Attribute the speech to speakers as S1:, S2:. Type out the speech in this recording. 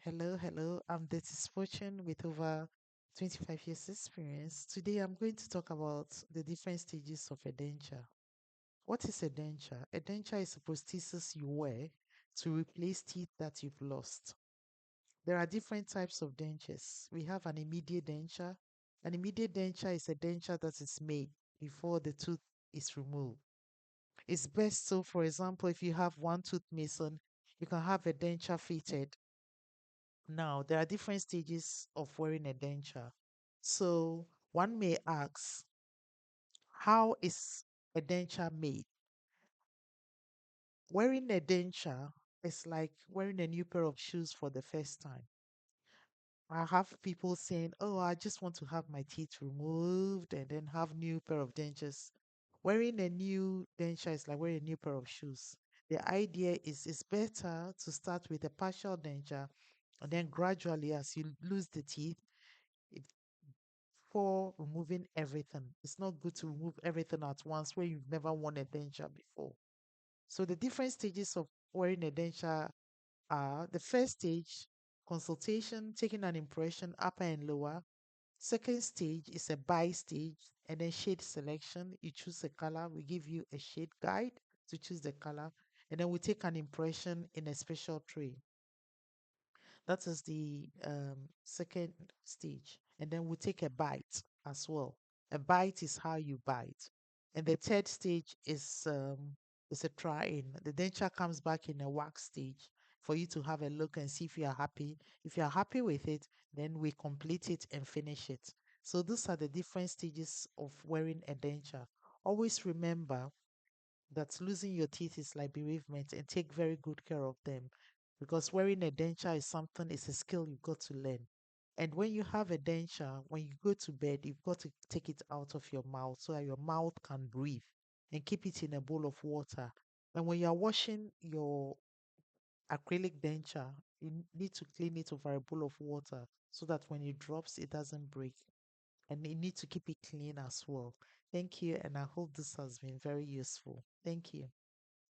S1: Hello, hello. I'm Detis Fortune with over 25 years experience. Today I'm going to talk about the different stages of a denture. What is a denture? A denture is a prosthesis you wear to replace teeth that you've lost. There are different types of dentures. We have an immediate denture. An immediate denture is a denture that is made before the tooth is removed. It's best so, for example, if you have one tooth missing, you can have a denture fitted. Now, there are different stages of wearing a denture. So, one may ask, how is a denture made? Wearing a denture is like wearing a new pair of shoes for the first time. I have people saying, "Oh, I just want to have my teeth removed and then have new pair of dentures." Wearing a new denture is like wearing a new pair of shoes. The idea is it's better to start with a partial denture and then gradually, as you lose the teeth, it for removing everything. It's not good to remove everything at once when you've never worn a denture before. So the different stages of wearing a denture are: the first stage, consultation, taking an impression, upper and lower. Second stage is a buy stage, and then shade selection. You choose a color, we give you a shade guide to choose the color, and then we take an impression in a special tray. That is the second stage. And then we take a bite as well. A bite is how you bite. And the third stage is a try-in. The denture comes back in a wax stage for you to have a look and see if you are happy. If you are happy with it, then we complete it and finish it. So these are the different stages of wearing a denture. Always remember that losing your teeth is like bereavement, and take very good care of them, because wearing a denture is something, it's a skill you've got to learn. And when you have a denture, when you go to bed, you've got to take it out of your mouth so that your mouth can breathe, and keep it in a bowl of water. And when you're washing your acrylic denture, you need to clean it over a bowl of water so that when it drops, it doesn't break. And you need to keep it clean as well. Thank you, and I hope this has been very useful. Thank you.